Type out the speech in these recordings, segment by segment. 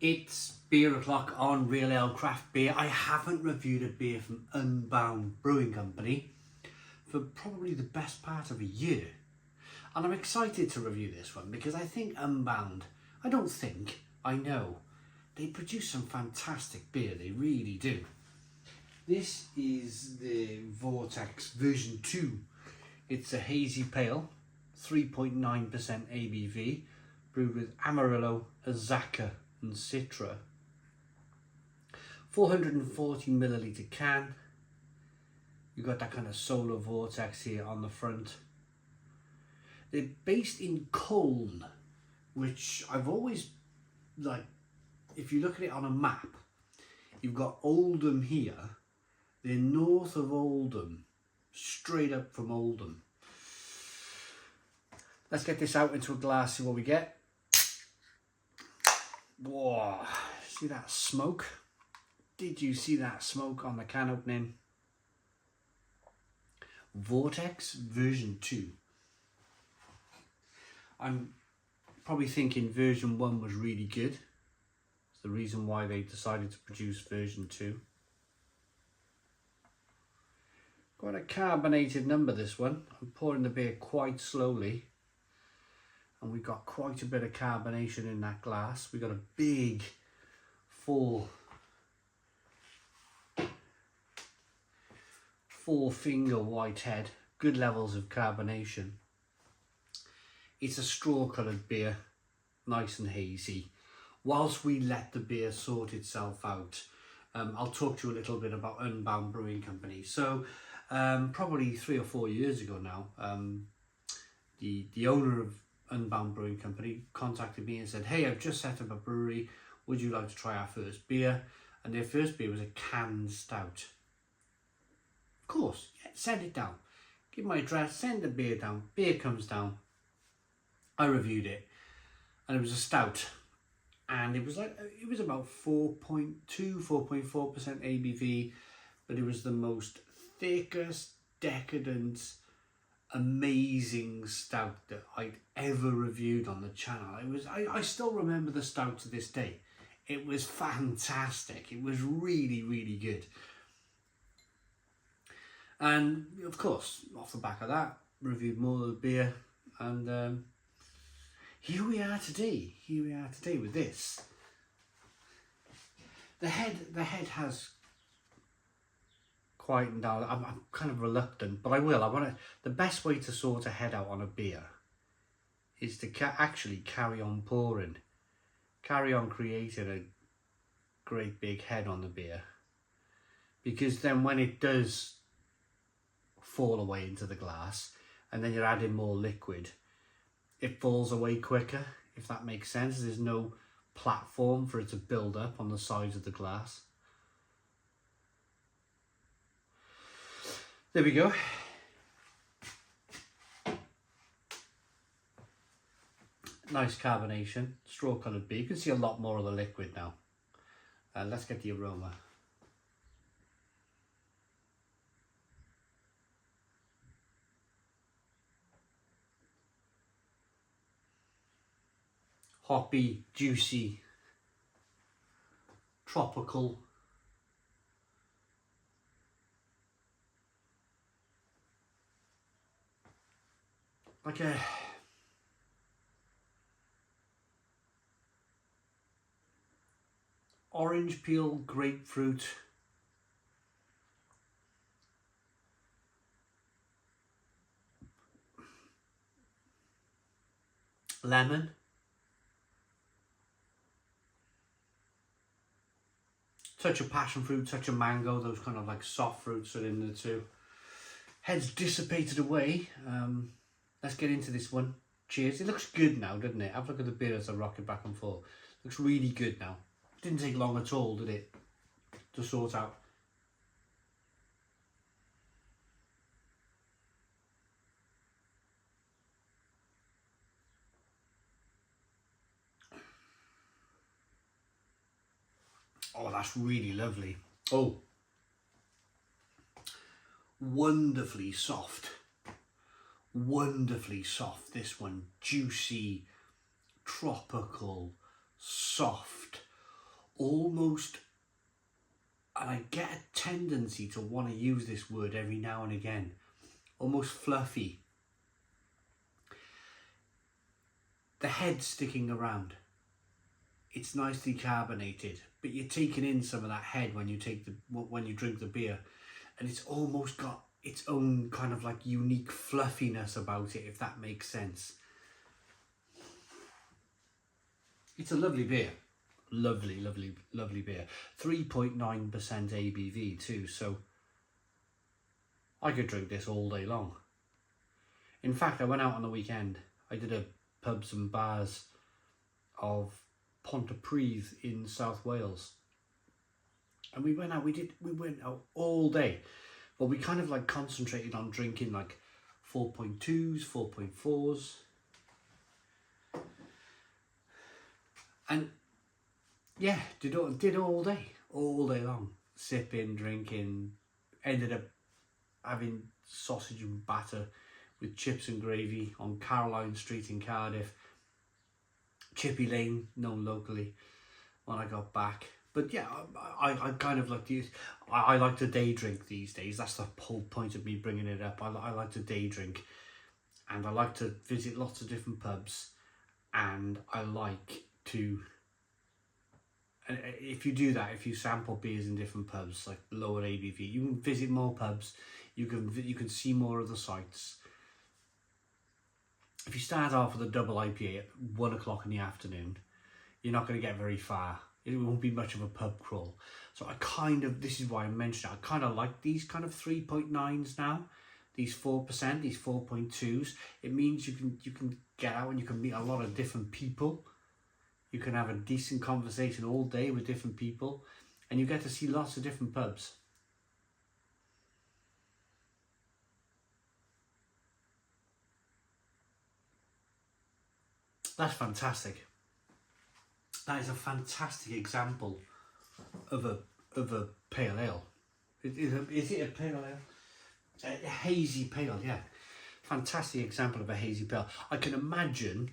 It's beer o'clock on Real Ale Craft Beer. I haven't reviewed a beer from Unbound Brewing Company for probably the best part of a year. And I'm excited to review this one because I think Unbound, I know, they produce some fantastic beer, they really do. This is the Vortex version 2. It's a hazy pale, 3.9% ABV, brewed with Amarillo, Azacca and Citra. 440 milliliter can. You've got that kind of solar vortex here on the front. They're based in Cologne, which I've always, if you look at it on a map, you've got Oldham here. They're north of Oldham, straight up from Oldham. Let's get this out into a glass, see what we get. Whoa, see that smoke? Did you see that smoke on the can opening? Vortex version 2. I'm probably thinking version 1 was really good. It's the reason why they decided to produce version 2. Quite a carbonated number, this one. I'm pouring the beer quite slowly. And we've got quite a bit of carbonation in that glass. We've got a big four finger white head. Good levels of carbonation. It's a straw coloured beer, nice and hazy. Whilst we let the beer sort itself out, I'll talk to you a little bit about Unbound Brewing Company. So probably 3 or 4 years ago now, the owner of Unbound Brewing Company contacted me and said, hey, I've just set up a brewery, would you like to try our first beer? And their first beer was a canned stout. Of course, yeah, send it down. Give my address, send the beer down. Beer comes down. I reviewed it and it was a stout, and it was about 4.2, 4.4% ABV, but it was the most thickest, decadent, amazing stout that I'd ever reviewed on the channel. I still remember the stout to this day. It was fantastic. It was really, really good. And of course, off the back of that, reviewed more of the beer, and here we are today. Here we are today with this. The head has quietened down. I'm kind of reluctant, but I will. The best way to sort a head out on a beer is to actually carry on pouring, carry on creating a great big head on the beer, because then when it does fall away into the glass and then you're adding more liquid, it falls away quicker, if that makes sense. There's no platform for it to build up on the sides of the glass. There we go. Nice carbonation, straw coloured beer. You can see a lot more of the liquid now. Let's get the aroma. Hoppy, juicy, tropical. Like a orange peel, grapefruit, lemon, touch of passion fruit, touch of mango. Those kind of like soft fruits are in there too. Head's dissipated away. Let's get into this one. Cheers. It looks good now, doesn't it? Have a look at the beer as I rock it back and forth. Looks really good now. Didn't take long at all, did it, to sort out? Oh, that's really lovely. Oh, wonderfully soft. Wonderfully soft, this one. Juicy, tropical, soft, almost, and I get a tendency to want to use this word every now and again, almost fluffy. The head sticking around. It's nicely carbonated, but you're taking in some of that head when you drink the beer, and it's almost got its own kind of like unique fluffiness about it, if that makes sense. It's a lovely beer. Lovely, lovely, lovely beer. 3.9% ABV too, so I could drink this all day long. In fact, I went out on the weekend. I did a pubs and bars of Pontypridd in South Wales, and we went out all day, but we kind of like concentrated on drinking like 4.2s, 4.4s, and yeah, did all day long, sipping, drinking. Ended up having sausage and batter with chips and gravy on Caroline Street in Cardiff. Chippy Lane, known locally, when I got back. But yeah, I kind of like these. I like to day drink these days. That's the whole point of me bringing it up. I like to day drink, and I like to visit lots of different pubs, and I like to. And if you do that, if you sample beers in different pubs, like lower ABV, you can visit more pubs. You can see more of the sites. If you start off with a double IPA at 1 o'clock in the afternoon, you're not going to get very far. It won't be much of a pub crawl. So this is why I mentioned it, I kind of like these kind of 3.9s now, these 4%, these 4.2s. It means you can get out and you can meet a lot of different people. You can have a decent conversation all day with different people, and you get to see lots of different pubs. That's fantastic. That is a fantastic example of a pale ale. Is it a pale ale? A hazy pale, yeah. Fantastic example of a hazy pale. I can imagine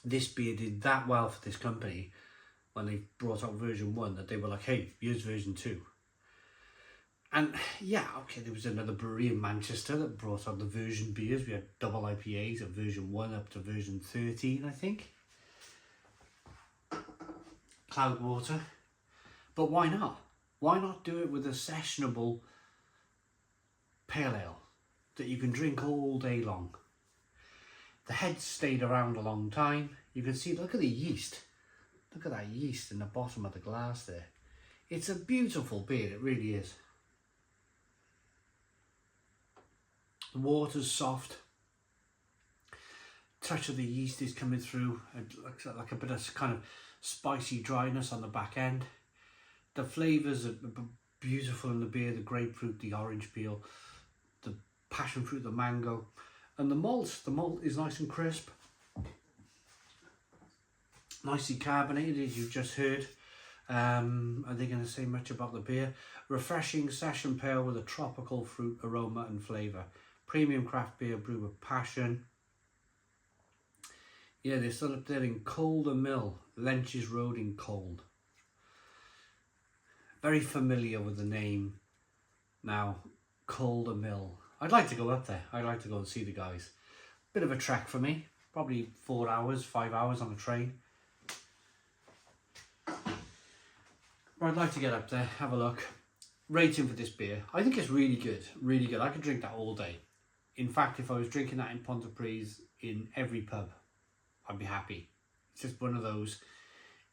this beer did that well for this company when they brought out version 1 that they were like, hey, here's version 2. And yeah, okay, there was another brewery in Manchester that brought out the version beers. We had double IPAs at version 1 up to version 13, I think. Cloudwater. But why not? Why not do it with a sessionable pale ale that you can drink all day long? The head stayed around a long time. You can see, look at the yeast. Look at that yeast in the bottom of the glass there. It's a beautiful beer, it really is. The water's soft. Touch of the yeast is coming through. It looks like a bit of kind of spicy dryness on the back end. The flavours are beautiful in the beer. The grapefruit, the orange peel, the passion fruit, the mango. And the malt is nice and crisp. Nicely carbonated, as you've just heard. Are they going to say much about the beer? Refreshing session pale with a tropical fruit aroma and flavour. Premium craft beer brewed with passion. Yeah, they're still up there in Calder Mill, Lenches Road in Cold. Very familiar with the name now, Calder Mill. I'd like to go up there. I'd like to go and see the guys. Bit of a trek for me. Probably 4 hours, 5 hours on a train. But I'd like to get up there, have a look. Rating for this beer. I think it's really good. Really good. I could drink that all day. In fact, if I was drinking that in Pontypridd in every pub, I'd be happy. It's just one of those,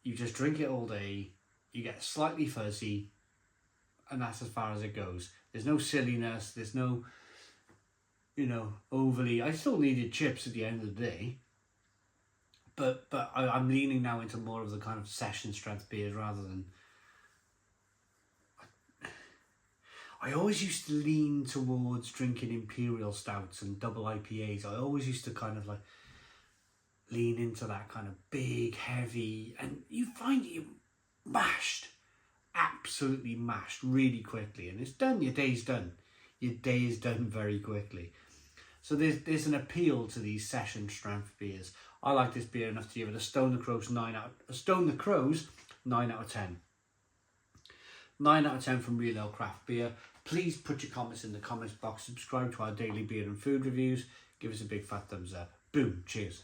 you just drink it all day, you get slightly fuzzy, and that's as far as it goes. There's no silliness, there's no, overly, I still needed chips at the end of the day, but I'm leaning now into more of the kind of session strength beers rather than, I always used to lean towards drinking imperial stouts and double IPAs. I always used to kind of like lean into that kind of big, heavy, and you find you absolutely mashed really quickly, and it's done. Your day's done. Your day is done very quickly. So there's an appeal to these session strength beers. I like this beer enough to give it a Stone the Crows 9 out of 10. 9 out of 10 from Real Ale Craft Beer. Please put your comments in the comments box. Subscribe to our daily beer and food reviews. Give us a big fat thumbs up. Boom. Cheers.